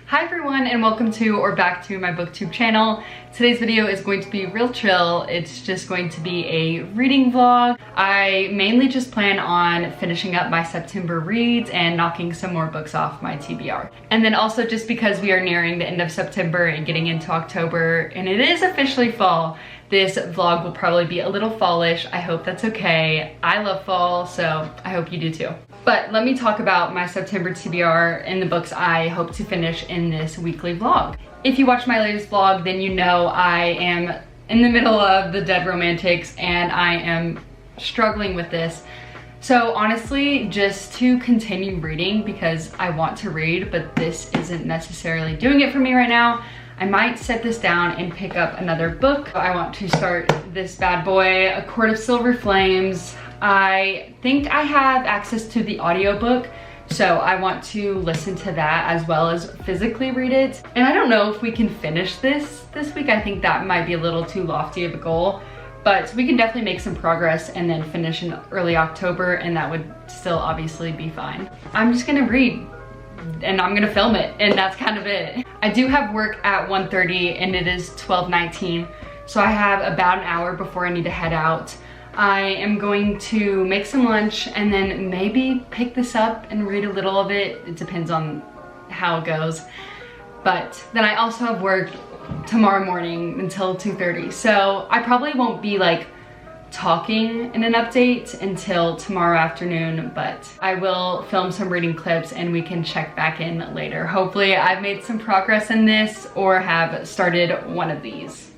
Hi everyone, and welcome to or back to my booktube channel. Today's video is going to be real chill. It's just going to be a reading vlog. I mainly just plan on finishing up my September reads and knocking some more books off my TBR. And then also just because we are nearing the end of September and getting into October and it is officially fall, this vlog will probably be a little fallish. I hope that's okay. I love fall, so I hope you do too. But let me talk about my September TBR and the books I hope to finish in this weekly vlog. If you watch my latest vlog, then you know I am in the middle of the Dead Romantics and I am struggling with this. So honestly, just to continue reading because I want to read, but this isn't necessarily doing it for me right now, I might set this down and pick up another book. I want to start this bad boy, A Court of Silver Flames. I think I have access to the audiobook, so I want to listen to that as well as physically read it. And I don't know if we can finish this week. I think that might be a little too lofty of a goal, but we can definitely make some progress and then finish in early October, and that would still obviously be fine. I'm just gonna read and I'm gonna film it, and that's kind of it. I do have work at 1:30 and it is 12:19, so I have about an hour before I need to head out. I am going to make some lunch and then maybe pick this up and read a little of it. It depends on how it goes. But then I also have work tomorrow morning until 2:30. So I probably won't be like talking in an update until tomorrow afternoon, but I will film some reading clips and we can check back in later. Hopefully I've made some progress in this or have started one of these.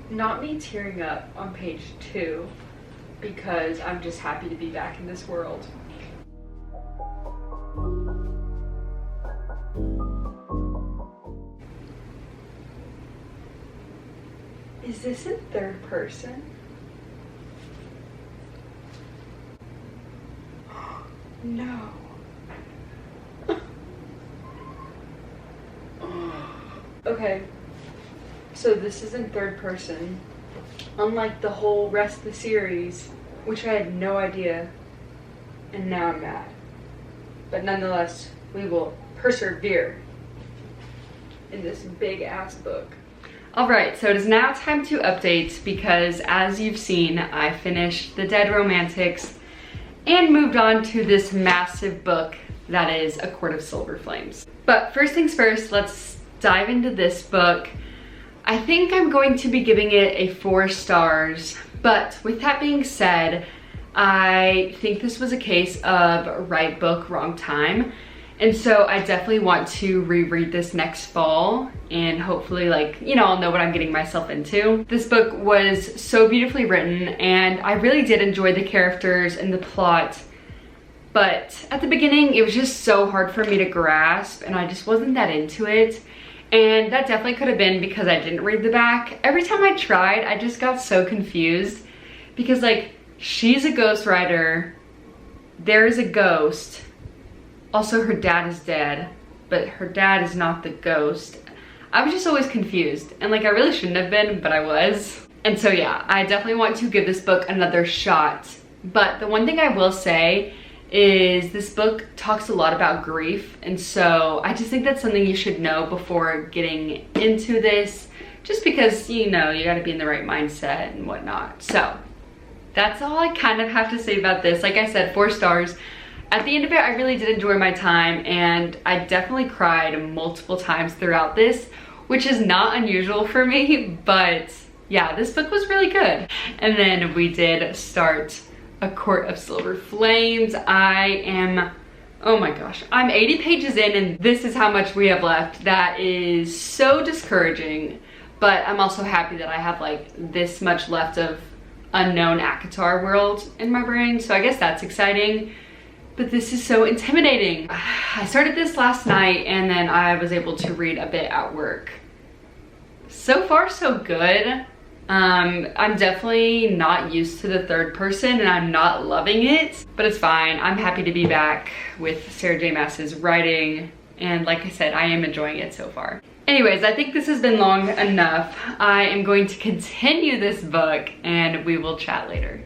Not me tearing up on page 2 because I'm just happy to be back in this world. Is this in third person? No. Okay. So this is in third person, unlike the whole rest of the series, which I had no idea, and now I'm mad. But nonetheless, we will persevere in this big ass book. Alright, so it is now time to update because as you've seen, I finished The Dead Romantics and moved on to this massive book that is A Court of Silver Flames. But first things first, let's dive into this book. I think I'm going to be giving it a 4 stars, but with that being said, I think this was a case of right book, wrong time. And so I definitely want to reread this next fall and hopefully I'll know what I'm getting myself into. This book was so beautifully written and I really did enjoy the characters and the plot, but at the beginning it was just so hard for me to grasp and I just wasn't that into it. And that definitely could have been because I didn't read the back. Every time I tried, I just got so confused because she's a ghostwriter, there's a ghost, also her dad is dead, but her dad is not the ghost. I was just always confused and I really shouldn't have been, but I was. And so yeah, I definitely want to give this book another shot. But the one thing I will say is this book talks a lot about grief, and so I just think that's something you should know before getting into this, just because, you know, you gotta be in the right mindset and whatnot. So that's all I kind of have to say about this. Like I said, 4 stars. At the end of it, I really did enjoy my time, and I definitely cried multiple times throughout this, which is not unusual for me, but yeah, this book was really good. And then we did start A Court of Silver Flames. Oh my gosh, I'm 80 pages in and this is how much we have left. That is so discouraging, but I'm also happy that I have like this much left of unknown ACOTAR world in my brain, so I guess that's exciting. But this is so intimidating. I started this last night and then I was able to read a bit at work. So far so good. I'm definitely not used to the third person and I'm not loving it, but it's fine. I'm happy to be back with Sarah J. Maas's writing, and like I said, I am enjoying it so far. Anyways, I think this has been long enough. I am going to continue this book and we will chat later.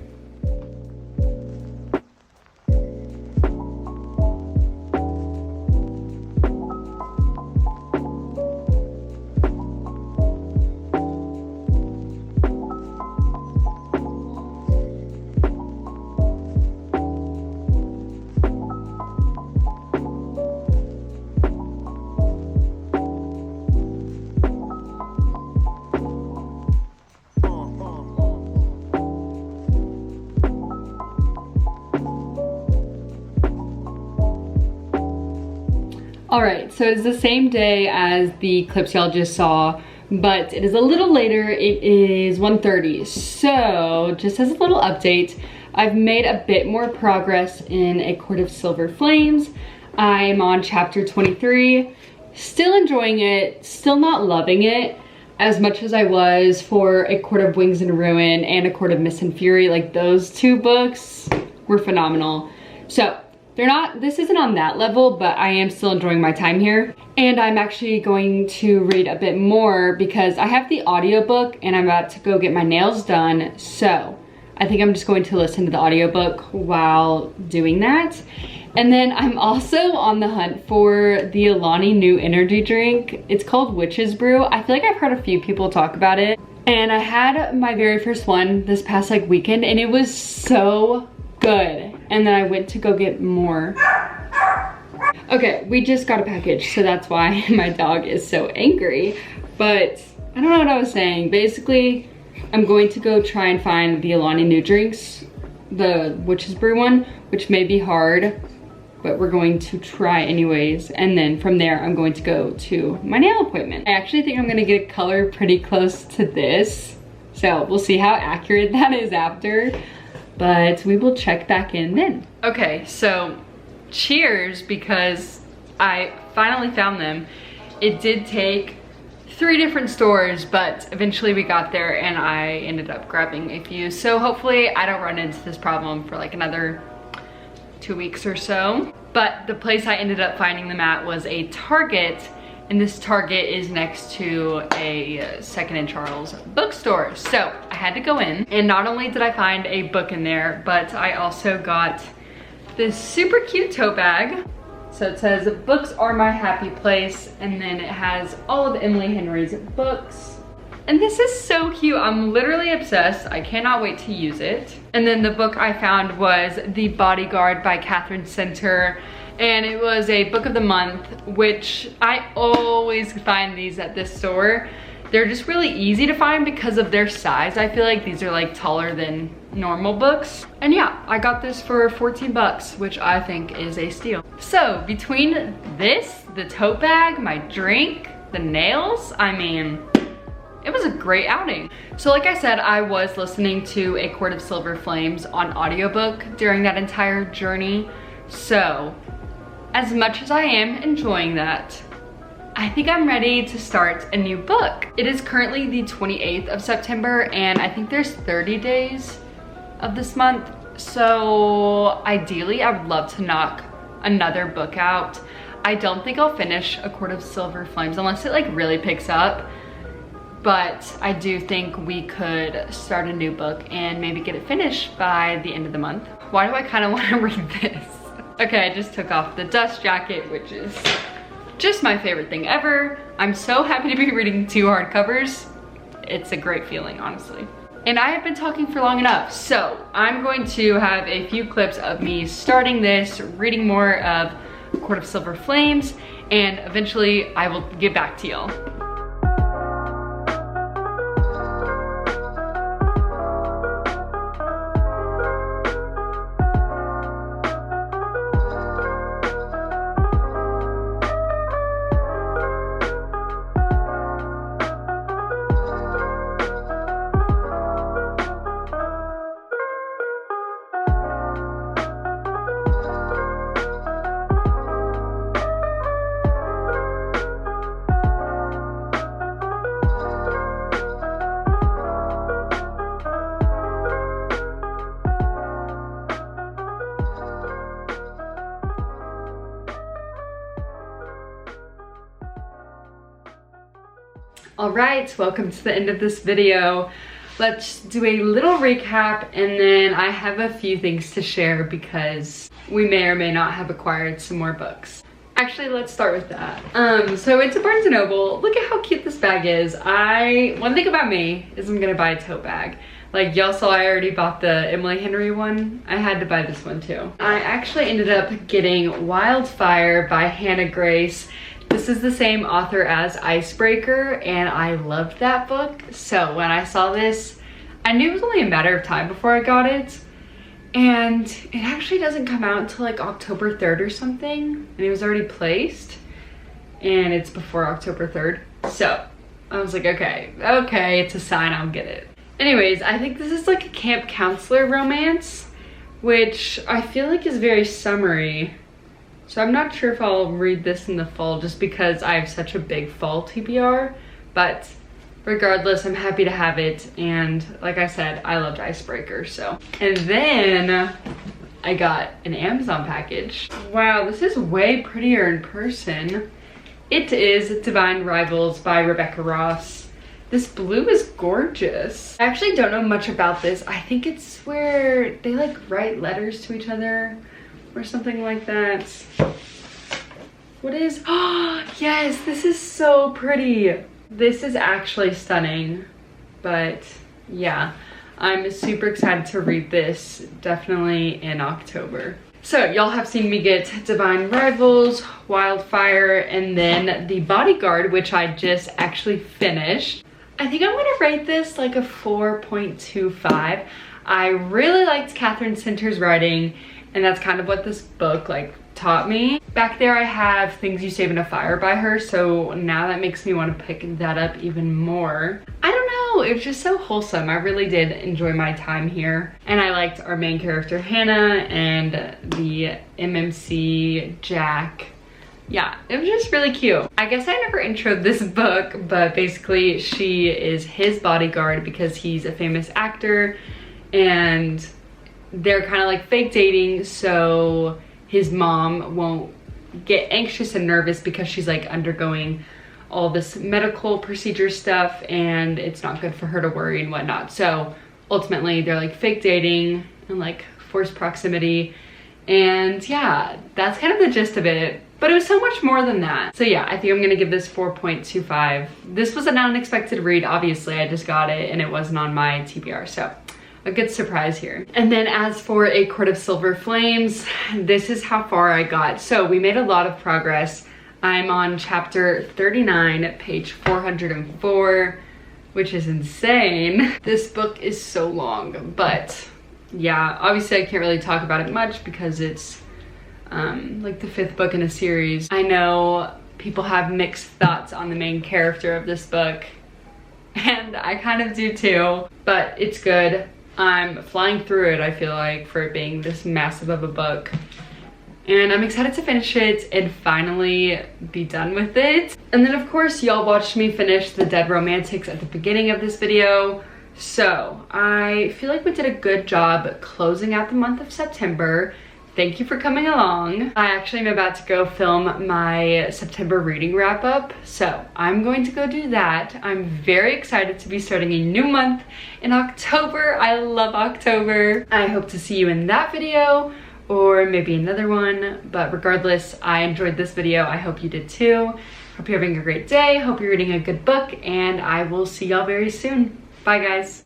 Alright, so it's the same day as the clips y'all just saw, but it is a little later. It is 1:30. So just as a little update, I've made a bit more progress in A Court of Silver Flames. I'm on chapter 23, still enjoying it, still not loving it as much as I was for A Court of Wings and Ruin and A Court of Mist and Fury. Like, those two books were phenomenal. So this isn't on that level, but I am still enjoying my time here. And I'm actually going to read a bit more because I have the audiobook and I'm about to go get my nails done. So I think I'm just going to listen to the audiobook while doing that. And then I'm also on the hunt for the Alani new energy drink. It's called Witch's Brew. I feel like I've heard a few people talk about it. And I had my very first one this past like weekend and it was so good. And then I went to go get more. Okay, we just got a package, so that's why my dog is so angry. But I don't know what I was saying. Basically, I'm going to go try and find the Alani new drinks, the Witch's Brew one, which may be hard, but we're going to try anyways. And then from there, I'm going to go to my nail appointment. I actually think I'm gonna get a color pretty close to this. So we'll see how accurate that is after. But we will check back in then. Okay, so cheers, because I finally found them. It did take 3 different stores, but eventually we got there and I ended up grabbing a few. So hopefully I don't run into this problem for like another 2 weeks or so. But the place I ended up finding them at was a Target, and this Target is next to a Second and Charles bookstore. So I had to go in, and not only did I find a book in there, but I also got this super cute tote bag. So it says, "Books are my happy place," and then it has all of Emily Henry's books. And this is so cute. I'm literally obsessed. I cannot wait to use it. And then the book I found was The Bodyguard by Catherine Center. And it was a book of the month, which I always find these at this store. They're just really easy to find because of their size. I feel like these are like taller than normal books. And yeah, I got this for 14 bucks, which I think is a steal. So between this, the tote bag, my drink, the nails, I mean, it was a great outing. So like I said, I was listening to A Court of Silver Flames on audiobook during that entire journey. So as much as I am enjoying that, I think I'm ready to start a new book. It is currently the 28th of September, and I think there's 30 days of this month. So ideally, I would love to knock another book out. I don't think I'll finish A Court of Silver Flames unless it like really picks up. But I do think we could start a new book and maybe get it finished by the end of the month. Why do I kind of want to read this? Okay, I just took off the dust jacket, which is just my favorite thing ever. I'm so happy to be reading 2 hardcovers. It's a great feeling, honestly. And I have been talking for long enough, so I'm going to have a few clips of me starting this, reading more of Court of Silver Flames, and eventually I will get back to y'all. All right, welcome to the end of this video. Let's do a little recap, and then I have a few things to share because we may or may not have acquired some more books. Actually, let's start with that. So I went to Barnes & Noble. Look at how cute this bag is. One thing about me is I'm gonna buy a tote bag. Like y'all saw, I already bought the Emily Henry one. I had to buy this one too. I actually ended up getting Wildfire by Hannah Grace. This is the same author as Icebreaker, and I loved that book. So when I saw this, I knew it was only a matter of time before I got it. And it actually doesn't come out until like October 3rd or something. And it was already placed, and it's before October 3rd. So I was like, okay, it's a sign, I'll get it. Anyways, I think this is like a camp counselor romance, which I feel like is very summery. So I'm not sure if I'll read this in the fall just because I have such a big fall TBR, but regardless, I'm happy to have it. And like I said, I loved Icebreaker, so. And then I got an Amazon package. Wow, this is way prettier in person. It is Divine Rivals by Rebecca Ross. This blue is gorgeous. I actually don't know much about this. I think it's where they like write letters to each other or something like that. What is, oh yes, this is so pretty. This is actually stunning, but yeah, I'm super excited to read this, definitely in October. So y'all have seen me get Divine Rivals, Wildfire, and then The Bodyguard, which I just actually finished. I think I'm gonna rate this like a 4.25. I really liked Catherine Center's writing, and that's kind of what this book like taught me. Back there I have Things You Save in a Fire by her, so now that makes me want to pick that up even more. I don't know, it was just so wholesome. I really did enjoy my time here. And I liked our main character Hannah and the MMC Jack. Yeah, it was just really cute. I guess I never introed this book, but basically she is his bodyguard because he's a famous actor, and they're kind of like fake dating, so his mom won't get anxious and nervous because she's like undergoing all this medical procedure stuff, and it's not good for her to worry and whatnot. So ultimately they're like fake dating and like forced proximity, and yeah, that's kind of the gist of it. But it was so much more than that. So yeah, I think I'm gonna give this 4.25. This was an unexpected read, obviously. I just got it and it wasn't on my TBR, so a good surprise here. And then as for A Court of Silver Flames, this is how far I got. So we made a lot of progress. I'm on chapter 39, page 404, which is insane. This book is so long, but yeah, obviously I can't really talk about it much because it's like the 5th book in a series. I know people have mixed thoughts on the main character of this book, and I kind of do too, but it's good. I'm flying through it, I feel like, for it being this massive of a book. And I'm excited to finish it and finally be done with it. And then of course, y'all watched me finish The Dead Romantics at the beginning of this video. So I feel like we did a good job closing out the month of September. Thank you for coming along. I actually am about to go film my September reading wrap up, so I'm going to go do that. I'm very excited to be starting a new month in October. I love October. I hope to see you in that video or maybe another one, but regardless, I enjoyed this video. I hope you did too. Hope you're having a great day. Hope you're reading a good book, and I will see y'all very soon. Bye guys.